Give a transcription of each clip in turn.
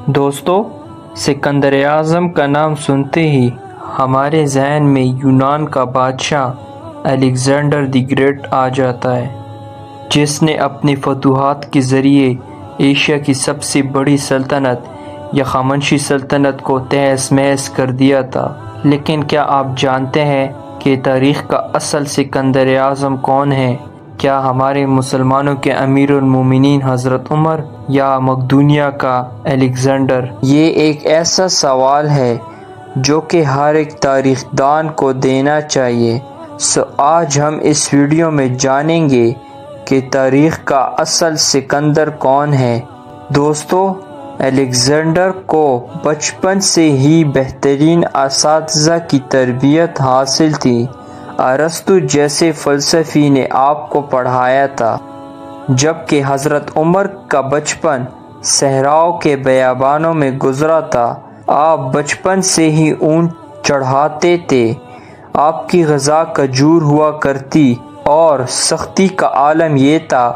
دوستو، سکندر اعظم کا نام سنتے ہی ہمارے ذہن میں یونان کا بادشاہ الیگزینڈر دی گریٹ آ جاتا ہے، جس نے اپنی فتوحات کے ذریعے ایشیا کی سب سے بڑی سلطنت یخامنشی سلطنت کو تہس نہس کر دیا تھا۔ لیکن کیا آپ جانتے ہیں کہ تاریخ کا اصل سکندر اعظم کون ہے؟ کیا ہمارے مسلمانوں کے امیر المومنین حضرت عمر یا مقدونیہ کا الیگزینڈر؟ یہ ایک ایسا سوال ہے جو کہ ہر ایک تاریخ دان کو دینا چاہیے۔ آج ہم اس ویڈیو میں جانیں گے کہ تاریخ کا اصل سکندر کون ہے۔ دوستو، الیگزینڈر کو بچپن سے ہی بہترین اساتذہ کی تربیت حاصل تھی۔ ارسطو جیسے فلسفی نے آپ کو پڑھایا تھا، جبکہ حضرت عمر کا بچپن صحراؤں کے بیابانوں میں گزرا تھا۔ آپ بچپن سے ہی اونٹ چڑھاتے تھے۔ آپ کی غذا کھجور ہوا کرتی اور سختی کا عالم یہ تھا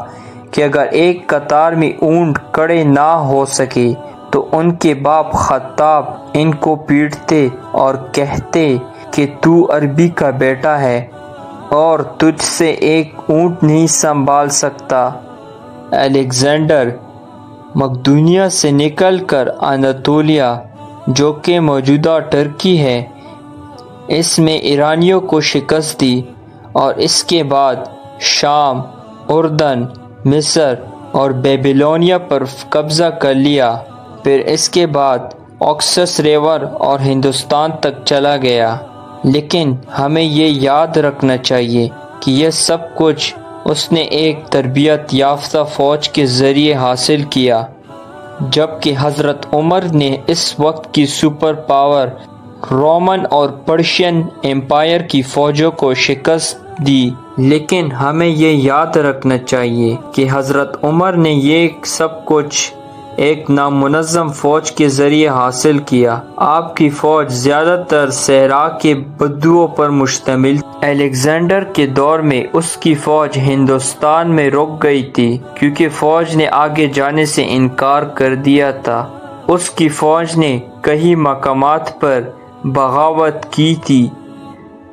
کہ اگر ایک قطار میں اونٹ کھڑے نہ ہو سکے تو ان کے باپ خطاب ان کو پیٹتے اور کہتے کہ تو عربی کا بیٹا ہے اور تجھ سے ایک اونٹ نہیں سنبھال سکتا۔ الیگزینڈر مقدونیہ سے نکل کر اناطولیہ، جو کہ موجودہ ترکی ہے، اس میں ایرانیوں کو شکست دی اور اس کے بعد شام، اردن، مصر اور بیبیلونیا پر قبضہ کر لیا۔ پھر اس کے بعد آکسس ریور اور ہندوستان تک چلا گیا۔ لیکن ہمیں یہ یاد رکھنا چاہیے کہ یہ سب کچھ اس نے ایک تربیت یافتہ فوج کے ذریعے حاصل کیا، جبکہ حضرت عمر نے اس وقت کی سپر پاور رومن اور پرشین امپائر کی فوجوں کو شکست دی۔ لیکن ہمیں یہ یاد رکھنا چاہیے کہ حضرت عمر نے یہ سب کچھ ایک نامنظم فوج کے ذریعے حاصل کیا۔ آپ کی فوج زیادہ تر صحرا کے بدوؤں پر مشتمل تھی۔ الیگزینڈر کے دور میں اس کی فوج ہندوستان میں رک گئی تھی کیونکہ فوج نے آگے جانے سے انکار کر دیا تھا۔ اس کی فوج نے کئی مقامات پر بغاوت کی تھی،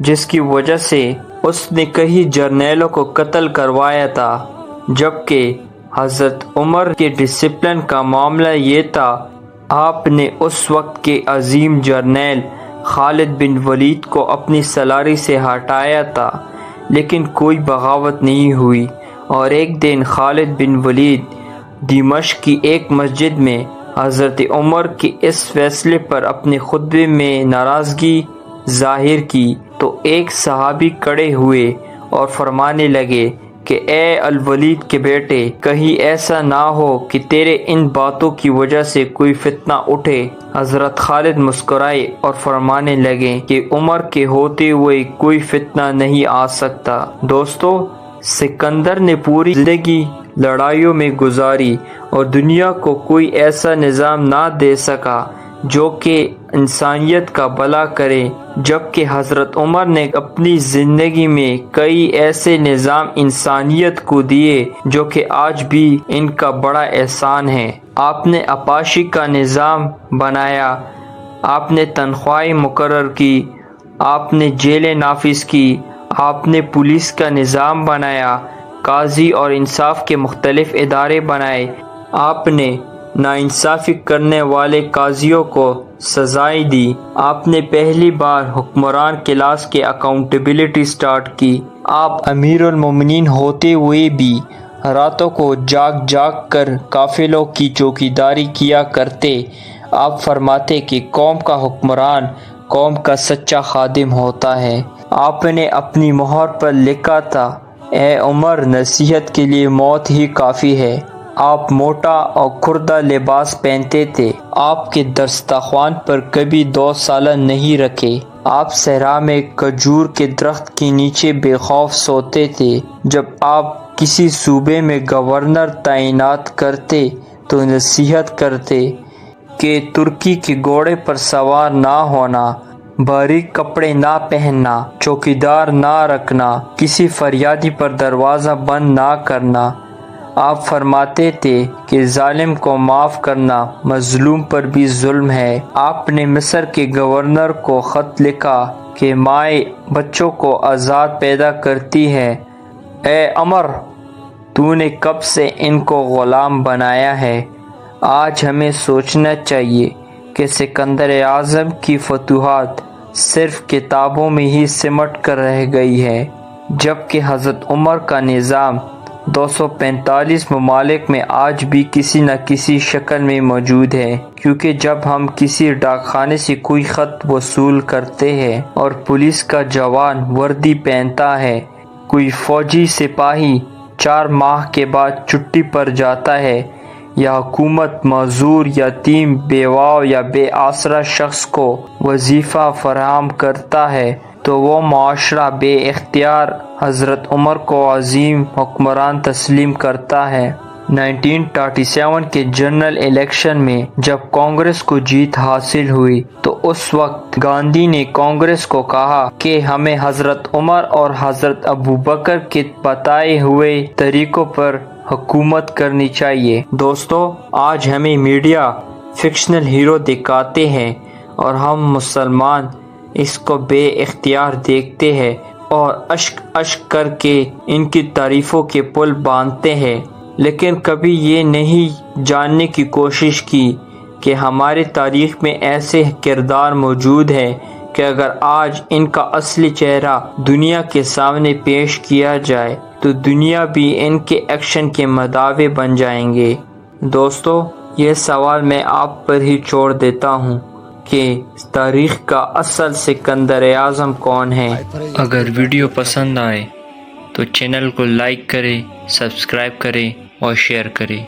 جس کی وجہ سے اس نے کئی جرنیلوں کو قتل کروایا تھا۔ جبکہ حضرت عمر کے ڈسپلن کا معاملہ یہ تھا، آپ نے اس وقت کے عظیم جرنیل خالد بن ولید کو اپنی سالاری سے ہٹایا تھا، لیکن کوئی بغاوت نہیں ہوئی۔ اور ایک دن خالد بن ولید دمشق کی ایک مسجد میں حضرت عمر کے اس فیصلے پر اپنے خطبے میں ناراضگی ظاہر کی تو ایک صحابی کھڑے ہوئے اور فرمانے لگے کہ اے الولید کے بیٹے، کہیں ایسا نہ ہو کہ تیرے ان باتوں کی وجہ سے کوئی فتنہ اٹھے۔ حضرت خالد مسکرائے اور فرمانے لگے کہ عمر کے ہوتے ہوئے کوئی فتنہ نہیں آ سکتا۔ دوستو، سکندر نے پوری زندگی لڑائیوں میں گزاری اور دنیا کو کوئی ایسا نظام نہ دے سکا جو کہ انسانیت کا بھلا کرے، جبکہ حضرت عمر نے اپنی زندگی میں کئی ایسے نظام انسانیت کو دیے جو کہ آج بھی ان کا بڑا احسان ہے۔ آپ نے آپاشی کا نظام بنایا، آپ نے تنخواہیں مقرر کی، آپ نے جیلیں نافذ کی، آپ نے پولیس کا نظام بنایا، قاضی اور انصاف کے مختلف ادارے بنائے، آپ نے ناانصافی کرنے والے قاضیوں کو سزائیں دی، آپ نے پہلی بار حکمران کلاس کے اکاؤنٹیبلٹی سٹارٹ کی۔ آپ امیر المومنین ہوتے ہوئے بھی راتوں کو جاگ جاگ کر قافلوں کی چوکیداری کیا کرتے۔ آپ فرماتے کہ قوم کا حکمران قوم کا سچا خادم ہوتا ہے۔ آپ نے اپنی مہر پر لکھا تھا، اے عمر، نصیحت کے لیے موت ہی کافی ہے۔ آپ موٹا اور کھردہ لباس پہنتے تھے۔ آپ کے دسترخوان پر کبھی 2 سالن نہیں رکھے۔ آپ صحرا میں کھجور کے درخت کے نیچے بے خوف سوتے تھے۔ جب آپ کسی صوبے میں گورنر تعینات کرتے تو نصیحت کرتے کہ ترکی کے گھوڑے پر سوار نہ ہونا، باریک کپڑے نہ پہننا، چوکیدار نہ رکھنا، کسی فریادی پر دروازہ بند نہ کرنا۔ آپ فرماتے تھے کہ ظالم کو معاف کرنا مظلوم پر بھی ظلم ہے۔ آپ نے مصر کے گورنر کو خط لکھا کہ مائیں بچوں کو آزاد پیدا کرتی ہے۔ اے عمر، تو نے کب سے ان کو غلام بنایا ہے؟ آج ہمیں سوچنا چاہیے کہ سکندر اعظم کی فتوحات صرف کتابوں میں ہی سمٹ کر رہ گئی ہے، جبکہ حضرت عمر کا نظام 245 ممالک میں آج بھی کسی نہ کسی شکل میں موجود ہے، کیونکہ جب ہم کسی ڈاک خانے سے کوئی خط وصول کرتے ہیں اور پولیس کا جوان وردی پہنتا ہے، کوئی فوجی سپاہی 4 ماہ کے بعد چھٹی پر جاتا ہے، یا حکومت معذور یتیم بیواؤں یا بے آسرا شخص کو وظیفہ فراہم کرتا ہے، تو وہ معاشرہ بے اختیار حضرت عمر کو عظیم حکمران تسلیم کرتا ہے۔ 1937 کے جنرل الیکشن میں جب کانگریس کو جیت حاصل ہوئی تو اس وقت گاندھی نے کانگریس کو کہا کہ ہمیں حضرت عمر اور حضرت ابوبکر کے بتائے ہوئے طریقوں پر حکومت کرنی چاہیے۔ دوستو، آج ہمیں میڈیا فکشنل ہیرو دکھاتے ہیں اور ہم مسلمان اس کو بے اختیار دیکھتے ہیں اور اشک اشک کر کے ان کی تعریفوں کے پل باندھتے ہیں، لیکن کبھی یہ نہیں جاننے کی کوشش کی کہ ہماری تاریخ میں ایسے کردار موجود ہیں کہ اگر آج ان کا اصلی چہرہ دنیا کے سامنے پیش کیا جائے تو دنیا بھی ان کے ایکشن کے مداوع بن جائیں گے۔ دوستو، یہ سوال میں آپ پر ہی چھوڑ دیتا ہوں کہ تاریخ کا اصل سکندر اعظم کون ہے؟ اگر ویڈیو پسند آئے تو چینل کو لائک کریں، سبسکرائب کریں اور شیئر کریں۔